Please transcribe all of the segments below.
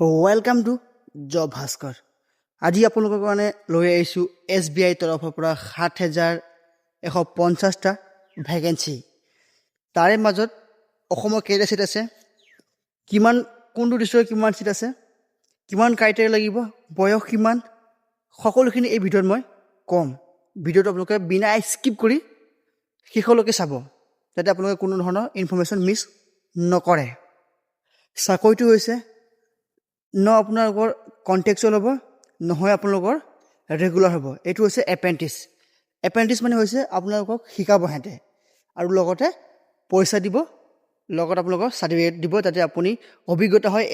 Welcome to job Bhaskar. আজি আপোনালোকৰ কাৰণে লৈ আহিছোঁ SBI তৰফৰ পৰা ৭,১৫০টা ভেকেঞ্চি। তাৰে মাজত অসমৰ কেইটা চিট আছে, কিমান কোনটো ডিষ্ট্ৰিক্টৰ কিমান চিট আছে, কিমান ক্ৰাইটেৰিয়া লাগিব, বয়স কিমান, সকলোখিনি এই ভিডিঅ'ত মই ক'ম। ভিডিঅ'টো আপোনালোকে বিনা স্কিপ কৰি শেষলৈকে চাব, যাতে আপোনালোকে কোনো ধৰণৰ ইনফৰ্মেশ্যন মিছ নকৰে। চাকৰিটো হৈছে আপোনালোকৰ কণ্টেক্সুৱেল হ'ব, নহয় আপোনালোকৰ ৰেগুলাৰ হ'ব। এইটো হৈছে এপ্ৰেণ্টিছ। এপ্ৰেণ্টিছ মানে হৈছে আপোনালোকক শিকাব সিহঁতে আৰু লগতে পইচা দিব, লগত আপোনালোকৰ চাৰ্টিফিকেট দিব, যাতে আপুনি অভিজ্ঞতা হয়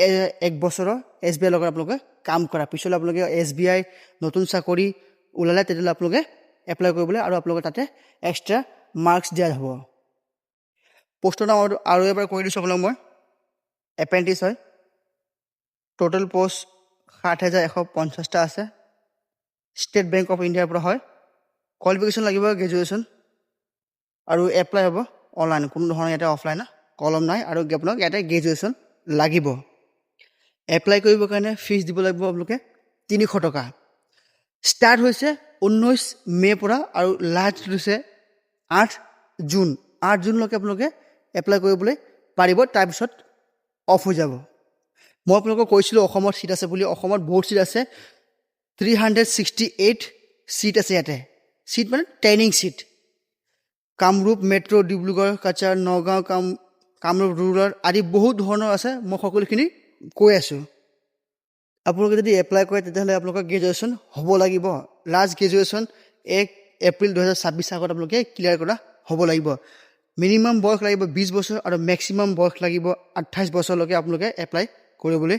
1 বছৰৰ SBI লগত আপোনালোকে কাম কৰা। পিছলৈ আপোনালোকে SBI নতুন চাকৰি ওলালে তেতিয়াহ'লে আপোনালোকে এপ্লাই কৰিবলৈ আৰু আপোনালোকে তাতে এক্সট্ৰা মাৰ্কছ দিয়া হ'ব। পোষ্টৰ নাম আৰু এবাৰ কৈ দিছোঁ আপোনালোক মই। এপ্ৰেণ্টিছ হয়, টোটেল পোষ্ট ৭,১৫০টা আছে। ষ্টেট বেংক অফ ইণ্ডিয়াৰ পৰা হয়। কোৱালিফিকেশ্যন লাগিব গ্ৰেজুৱেশ্যন আৰু এপ্লাই হ'ব অনলাইন, কোনো ধৰণৰ ইয়াতে অফলাইন কলম নাই আৰু আপোনাক ইয়াতে গ্ৰেজুৱেশ্যন লাগিব। এপ্লাই কৰিবৰ কাৰণে ফিজ দিব লাগিব আপোনালোকে ৩০০ টকা। ষ্টাৰ্ট হৈছে 19 মে'ৰ পৰা আৰু লাষ্ট হৈছে 8 জুন। 8 জুনলৈকে আপোনালোকে এপ্লাই কৰিবলৈ পাৰিব, তাৰপিছত অফ হৈ যাব। মই আপোনালোকক কৈছিলোঁ অসমত চিট আছে বুলি। অসমত বহুত চিট আছে, 368 চিট আছে ইয়াতে। চিট মানে training seat. Kamrup metro', Dibrugarh, Cachar, Nagaon, Kamrup rural আদি বহুত ধৰণৰ আছে। মই সকলোখিনি কৈ আছোঁ। আপোনালোকে যদি এপ্লাই কৰে তেতিয়াহ'লে আপোনালোকৰ গ্ৰেজুৱেশ্যন হ'ব লাগিব। লাষ্ট গ্ৰেজুৱেশ্যন 1 এপ্ৰিল 2026 আগত আপোনালোকে ক্লিয়াৰ কৰা হ'ব লাগিব। মিনিমাম বয়স লাগিব 20 বছৰ আৰু মেক্সিমাম বয়স লাগিব 28 বছৰলৈকে আপোনালোকে এপ্লাই কৰিবলৈ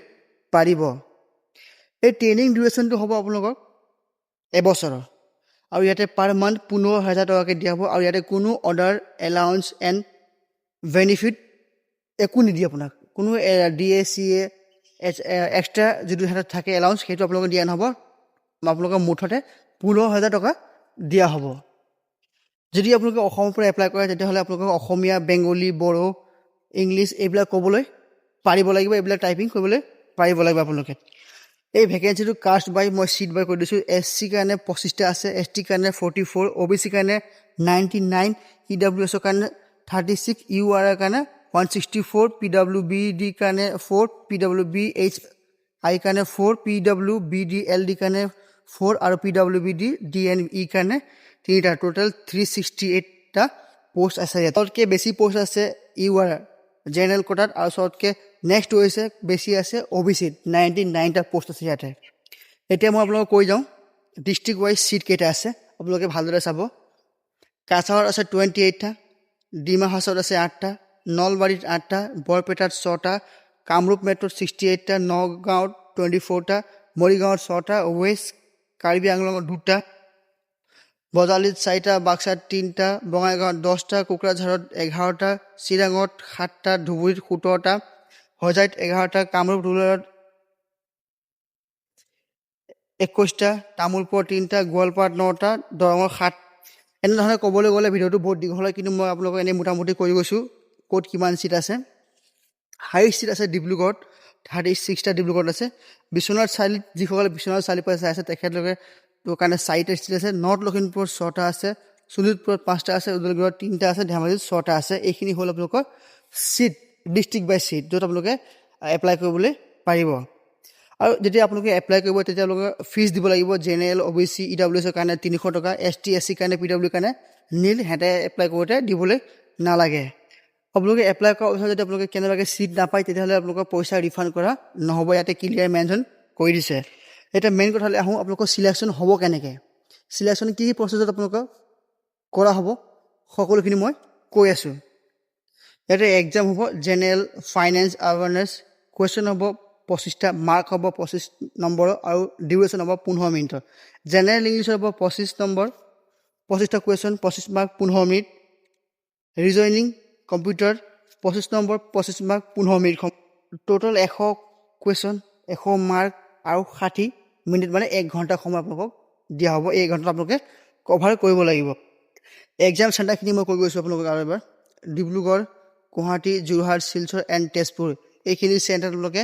পাৰিব। এই ট্ৰেইনিং ডিউৰেশ্যনটো হ'ব আপোনালোকৰ এবছৰৰ আৰু ইয়াতে পাৰ মান্থ 15,000 টকাকৈ দিয়া হ'ব আৰু ইয়াতে কোনো অৰ্ডাৰ এলাউঞ্চ এণ্ড বেনিফিট একো নিদিয়ে আপোনাক। কোনো DA CA এক্সট্ৰা যিটো হাতত থাকে এলাউঞ্চ, সেইটো আপোনালোকে দিয়া নহ'ব। আপোনালোকৰ মুঠতে 15,000 টকা দিয়া হ'ব। যদি আপোনালোকে অসমৰ পৰা এপ্লাই কৰে তেতিয়াহ'লে আপোনালোকক অসমীয়া, বেংগলী, বড়ো, ইংলিছ এইবিলাক ক'বলৈ পাৰিব লাগিব, এইবিলাক টাইপিং কৰিবলৈ পাৰিব লাগিব আপোনালোকে। এই ভেকেঞ্চিটো কাষ্ট বাই মই চিট বাই কৰি দিছোঁ। SC কাৰণে 25টা আছে, ST কাৰণে 44, OBC কাৰণে 99, EWSৰ কাৰণে 36, UR কাৰণে 164, PWBD কাৰণে 4, PWBHI কাৰণে 4, PWBDLD কাৰণে 4 আৰু PWBD DNE কাৰণে 3টা। টোটেল 368টা পোষ্ট আছে। তাতকৈ বেছি পোষ্ট আছে UR জেনেৰেল কোটাত আৰু চবতকৈ নেক্সট হৈছে বেছি আছে OBCত, 99টা পোষ্ট আছে ইয়াতে। এতিয়া মই আপোনালোকক কৈ যাওঁ ডিষ্ট্ৰিক্ট ৱাইজ চিট কেইটা আছে, আপোনালোকে ভালদৰে চাব। কাছাৰত আছে 28টা, ডিমা হাছাওত আছে 8টা, নলবাৰীত 8টা, বৰপেটাত 6টা, কামৰূপ মেট্ৰত 68টা, নগাঁৱত 24টা, মৰিগাঁৱত 6টা, ৱেষ্ট কাৰ্বি আংলঙত 2টা, বজালীত 4টা, বাক্সাত 3টা, বঙাইগাঁৱত 10টা, কোকৰাঝাৰত 11টা, চিৰাঙত 7টা, ধুবুৰীত 17টা, হোজাইত 11টা, কামৰূপ ৰুৰালত 21টা, তামোলপুৰত 3টা, গোৱালপাৰাত 9টা, দৰঙত 7। এনেধৰণে ক'বলৈ গ'লে ভিডিঅ'টো বহুত দীঘল হয়, কিন্তু মই আপোনালোকক এনেই মোটামুটি কৈ গৈছোঁ ক'ত কিমান চিট আছে। হাইষ্ট চিট আছে ডিব্ৰুগড়ত, 36টা ডিব্ৰুগড়ত আছে। বিশ্বনাথ চাৰিআলিত যিসকলে বিশ্বনাথ চাৰিআলিৰ পৰা চাই আছে তেখেতলোকে কাৰণে 4টা চিট আছে। নৰ্থ লখিমপুৰত 6টা আছে, শোণিতপুৰত 5টা আছে, ওদালগুৰিত 3টা আছে, ধেমাজিত 6টা আছে। এইখিনি হ'ল আপোনালোকৰ চিট, ডিষ্ট্ৰিক্ট বাই চিট, য'ত আপোনালোকে এপ্লাই কৰিবলৈ পাৰিব। আৰু যেতিয়া আপোনালোকে এপ্লাই কৰিব তেতিয়া আপোনালোকে ফিজ দিব লাগিব। জেনেৰেল, OBC, EWSৰ কাৰণে 300 টকা, ST SC কাৰণে PW কাৰণে নীল, সিহঁতে এপ্লাই কৰোঁতে দিবলৈ নালাগে। আপোনালোকে এপ্লাই কৰাৰ পিছত যদি আপোনালোকে কেনেবাকৈ চিট নাপায় তেতিয়াহ'লে আপোনালোকৰ পইচা ৰিফাণ্ড কৰা নহ'ব, ইয়াতে ক্লিয়াৰ মেনশ্যন কৰি দিছে। এতিয়া মেইন কথালৈ আহোঁ, আপোনালোকৰ চিলেকশ্যন হ'ব কেনেকৈ, চিলেকশ্যন কি প্ৰচেছত আপোনালোকক কৰা হ'ব সকলোখিনি মই কৈ আছোঁ। ইয়াতে এক্সাম হ'ব জেনেৰেল, ফাইনেন্স, আৱাৰনেছ, কুৱেশ্যন হ'ব 25টা, মাৰ্ক হ'ব 25 নম্বৰৰ আৰু ডিউৰেশ্যন হ'ব 15 মিনিটৰ। জেনেৰেল ইংলিছৰ হ'ব 25 নম্বৰ, 25টা question, 25 mark, 15 minute. Reasoning computer 25 number, 25 mark, 15 minute. Total 100 question, 100 mark আৰু 60 মিনিট, মানে 1 ঘণ্টা সময় আপোনালোকক দিয়া হ'ব। এই ঘণ্টাত আপোনালোকে কভাৰ কৰিব লাগিব। এক্সাম চেণ্টাৰখিনি মই কৈ গৈছোঁ আপোনালোকক আৰু এবাৰ। ডিব্ৰুগড়, গুৱাহাটী, যোৰহাট, শিলচৰ এণ্ড তেজপুৰ, এইখিনি চেণ্টাৰত আপোনালোকে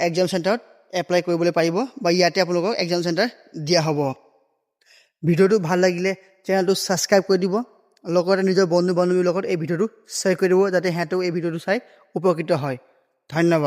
এক্সাম চেণ্টাৰত এপ্লাই কৰিবলৈ পাৰিব বা ইয়াতে আপোনালোকক এক্সাম চেণ্টাৰ দিয়া হ'ব। ভিডিঅ'টো ভাল লাগিলে চেনেলটো ছাবস্ক্ৰাইব কৰি দিব, লগতে নিজৰ বন্ধু বান্ধৱীৰ লগত এই ভিডিঅ'টো শ্বেয়াৰ কৰি দিব যাতে সিহঁতেও এই ভিডিঅ'টো চাই উপকৃত হয়। ধন্যবাদ।